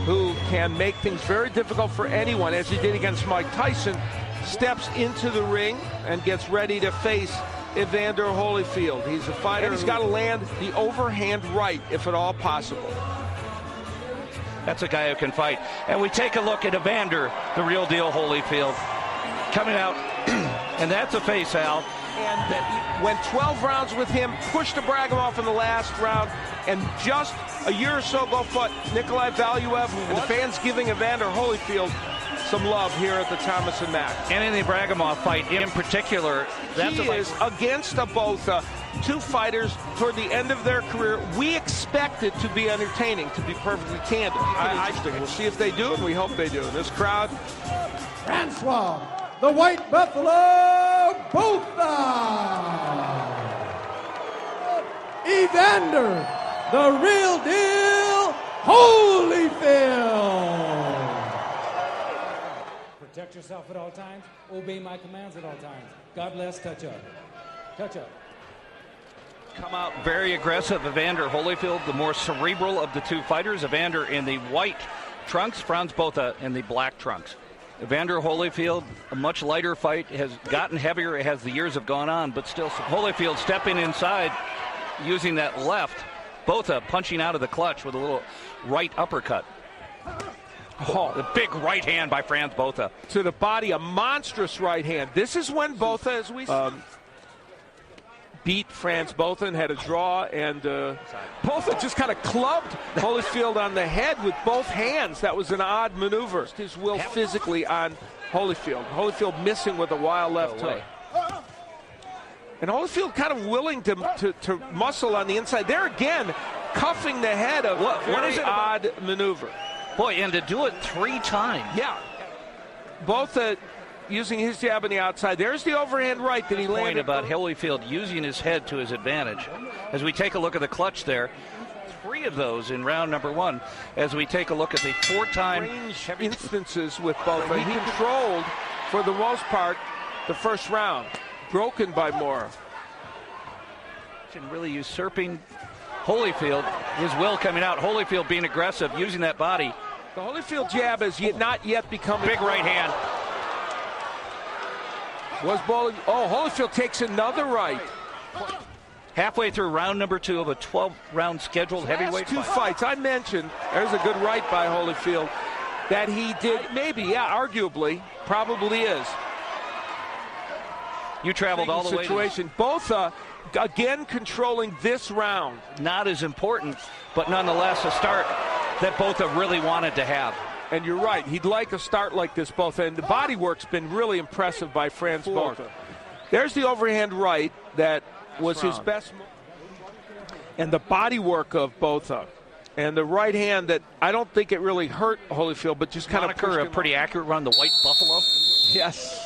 who can make things very difficult for anyone, as he did against Mike Tyson, steps into the ring and gets ready to face Evander Holyfield. He's a fighter. He's got to land the overhand right, if at all possible. That's a guy who can fight. And we take a look at Evander, the real deal Holyfield, coming out, and that's a face, Al. And that went 12 rounds with him, pushed Abragamov in the last round, and just a year or so ago fought Nikolai Valuev, and the fans giving Evander Holyfield some love here at the Thomas and Mack. And in the Abragamov fight in particular, that's he is against a Botha, two fighters toward the end of their career. We expect it to be entertaining, to be perfectly candid. We'll see if they do, and we hope they do. And this crowd, Francois, the White Buffalo Botha. Evander, the real deal Holyfield. Protect yourself at all times. Obey my commands at all times. God bless. Touch up. Touch up. come out very aggressive. Evander Holyfield, the more cerebral of the two fighters. Evander in the white trunks, Francois Botha in the black trunks. Evander Holyfield, a much lighter fight, has gotten heavier as the years have gone on, but still Holyfield stepping inside, using that left. Botha punching out of the clutch with a little right uppercut. Oh, the big right hand by Francois Botha. To the body, a monstrous right hand. This is when Botha, as we beat Francois Botha and had a draw, and Botha just kind of clubbed Holyfield on the head with both hands. That was an odd maneuver. His will physically on Holyfield. Holyfield missing with a wild left hook. And Holyfield kind of willing to muscle on the inside. There again, cuffing the head of what is an odd maneuver. Boy, and to do it 3 times. Yeah. Botha using his jab on the outside. There's the overhand right that he landed. Point about Holyfield using his head to his advantage. As we take a look at the clutch there, 3 of those in round number 1. As we take a look at the 4-time instances with Botha, he controlled for the most part the first round. Broken by Mora. And really usurping Holyfield, his will coming out. Holyfield being aggressive, using that body. The Holyfield jab has not yet become big right hand. Holyfield takes another right. Halfway through round number 2 of a 12-round scheduled heavyweight fight. 2 fights I mentioned. There's a good right by Holyfield that he did. Maybe, yeah, arguably, probably is. You traveled all the way. Situation. Botha again controlling this round. Not as important, but nonetheless a start that Botha really wanted to have. And you're right. He'd like a start like this, Botha. And the body work's been really impressive by Francois Botha. There's the overhand right that was his best. And the body work of Botha. And the right hand that I don't think it really hurt Holyfield, but just kind of pushed him. A pretty accurate run, the White Buffalo. Yes.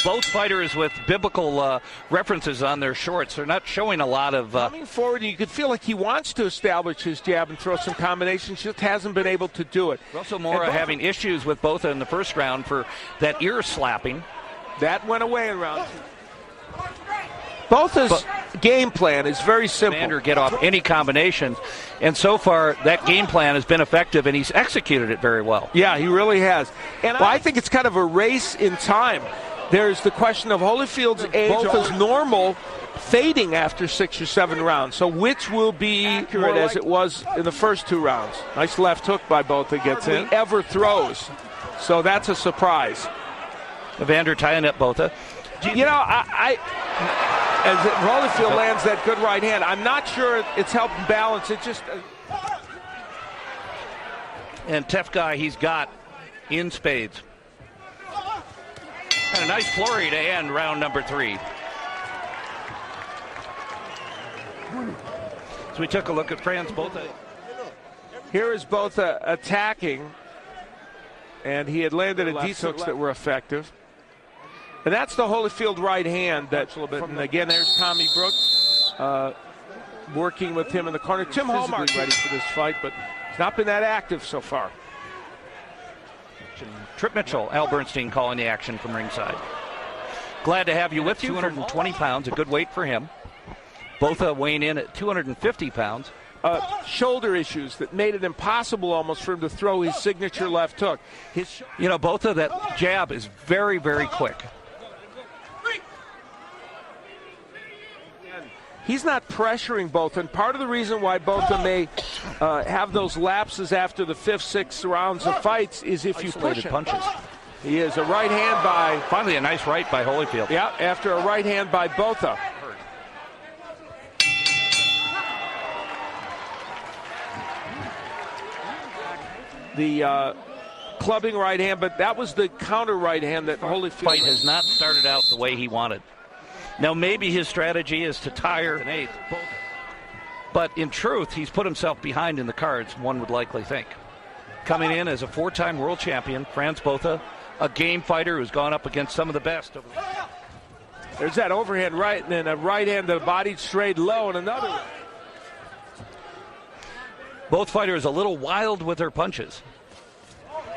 Both fighters with biblical references on their shorts. They're not showing a lot of... Coming forward, you could feel like he wants to establish his jab and throw some combinations, just hasn't been able to do it. Russell Mora having issues with Botha in the first round for that ear slapping. That went away in round 2. Botha's game plan is very simple. Evander get off any combination, and so far that game plan has been effective, and he's executed it very well. Yeah, he really has. And I think it's kind of a race in time. There's the question of Holyfield's age, Botha's normal, fading after 6 or 7 rounds. So which will be accurate as it was in the first 2 rounds? Nice left hook by Botha, gets in. Ever throws. So that's a surprise. Evander tying up Botha. You know, as Holyfield lands that good right hand, I'm not sure it's helping balance. It just... And tough guy he's got in spades. And a nice flurry to end round number 3. So we took a look at Francois Botha. Here is Botha attacking, and he had landed a deep hooks that were effective. And that's the Holyfield right hand. That's a little bit. And again, there's Tommy Brooks working with him in the corner. Tim Hallmark ready for this fight, but he's not been that active so far. Trip Mitchell, Al Bernstein calling the action from ringside. Glad to have you with you. 220 pounds, a good weight for him. Botha weighing in at 250 pounds. shoulder issues that made it impossible almost for him to throw his signature left hook. Both of that jab is very, very quick. He's not pressuring Botha, and part of the reason why Botha may have those lapses after the 5th, 6th rounds of fights is if you push him. Punches. He is a right hand by... Finally, a nice right by Holyfield. Yeah, after a right hand by Botha. The clubbing right hand, but that was the counter right hand that Holyfield... Fight has not started out the way he wanted. Now, maybe his strategy is to tire an 8th. But in truth, he's put himself behind in the cards, one would likely think. Coming in as a 4-time world champion, Francois Botha, a game fighter who's gone up against some of the best. There's that overhand right, and then a right hand to the body straight low, and another one. Both fighters a little wild with their punches.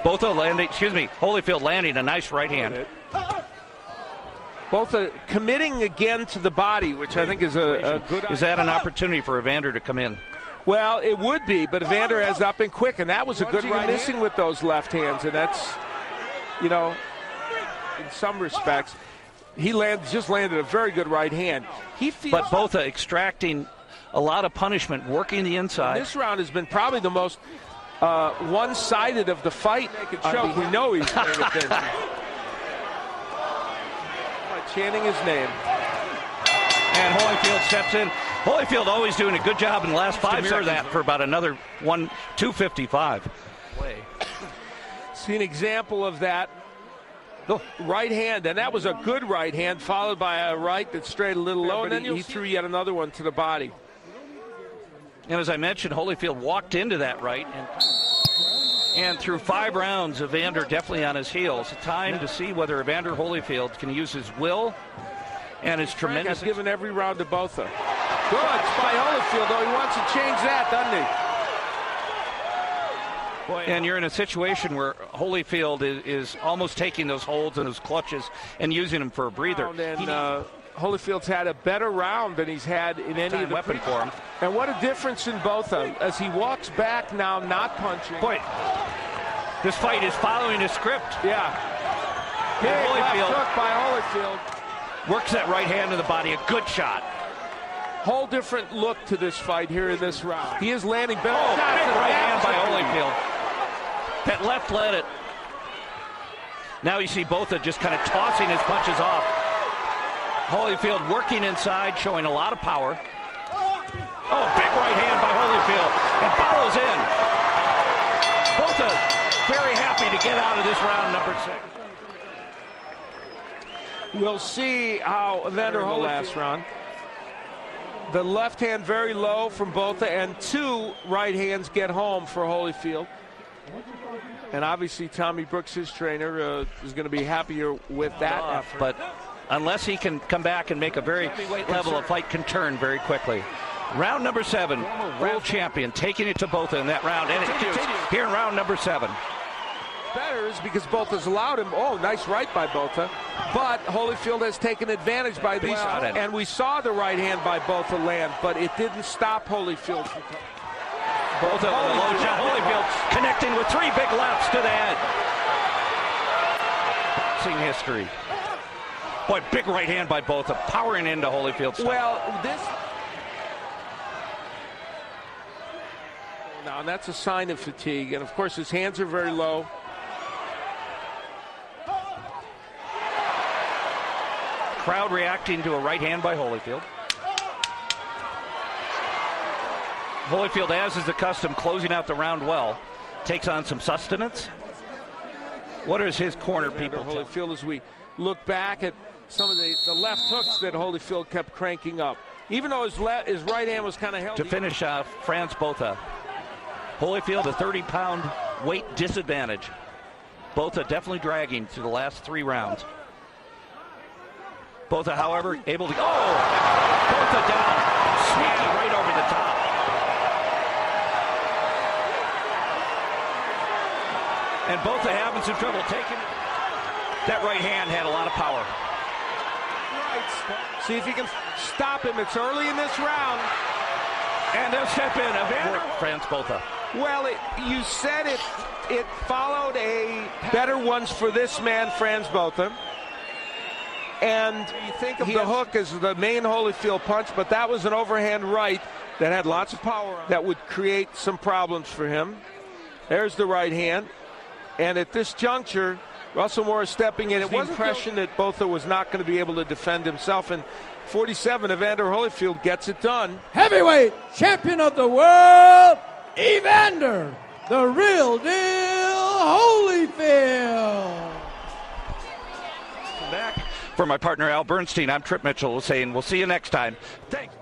Holyfield landing a nice right hand. Both committing again to the body, which I think is a good... Is that an opportunity for Evander to come in? Well, it would be, but Evander has not been quick, and that was a good right missing with those left hands, and that's, in some respects, he just landed a very good right hand. But Botha extracting a lot of punishment, working the inside. This round has been probably the most one-sided of the fight. Choke. We know he's paying attention. Chanting his name. And Holyfield steps in. Holyfield always doing a good job in the last 5 seconds. That for about another 255. See an example of that. Right hand, and that was a good right hand, followed by a right that strayed a little low, and then he threw yet another one to the body. And as I mentioned, Holyfield walked into that right, and through 5 rounds, Evander definitely on his heels. Time to see whether Evander Holyfield can use his will and his tremendous... Frank has given every round to Botha. Good by Holyfield, though. He wants to change that, doesn't he? And you're in a situation where Holyfield is almost taking those holds and those clutches and using them for a breather. And Holyfield's had a better round than he's had in any of the weapon for him. And what a difference in Botha as he walks back now, not punching. Boy, this fight is following a script. Yeah. Big left hook by Holyfield. Works that right hand to the body, a good shot. Whole different look to this fight here in this round. He is landing better. Big right hand by Holyfield. That left led it. Now you see Botha just kind of tossing his punches off. Holyfield working inside, showing a lot of power. Oh, big right hand by Holyfield. And follows in. Botha very happy to get out of this round number 6. We'll see how Evander Holyfield last round. The left hand very low from Botha, and 2 right hands get home for Holyfield. And obviously Tommy Brooks, his trainer, is going to be happier with that effort. But unless he can come back and make a very level of fight, can turn very quickly. Round number 7, world champion taking it to Botha in that round, and it continues here in round number 7. Better is because Botha's allowed him. Oh, nice right by Botha. But Holyfield has taken advantage by these. And we saw the right hand by Botha land, but it didn't stop Holyfield from... Botha with a low shot. Holyfield connecting with 3 big lefts to the head. Boxing history. Boy, big right hand by Botha, powering into Holyfield's stomach. Well, this... Now, that's a sign of fatigue. And, of course, his hands are very low. Crowd reacting to a right hand by Holyfield. Holyfield, as is the custom, closing out the round well. Takes on some sustenance. What is his corner people? Holyfield, as we look back at some of the left hooks that Holyfield kept cranking up. Even though his right hand was kind of held. To finish off, Francois Botha. Holyfield, a 30-pound weight disadvantage. Botha definitely dragging through the last 3 rounds. Botha, however, able to... Oh! Botha down. Sneaky right over the top. And Botha having some trouble taking it. That right hand had a lot of power. Right. See if you can stop him. It's early in this round. And they'll step in. Evander Francois Botha. Well, you said it followed a better ones for this man, Francois Botha. And you think of the hook as the main Holyfield punch, but that was an overhand right that had lots of power on it that would create some problems for him. There's the right hand. And at this juncture, Russell Moore is stepping in. It was the impression that Botha was not going to be able to defend himself. And 47, Evander Holyfield gets it done. Heavyweight champion of the world, Evander, the real deal, Holyfield. Back for my partner Al Bernstein, I'm Trip Mitchell saying we'll see you next time. Thanks.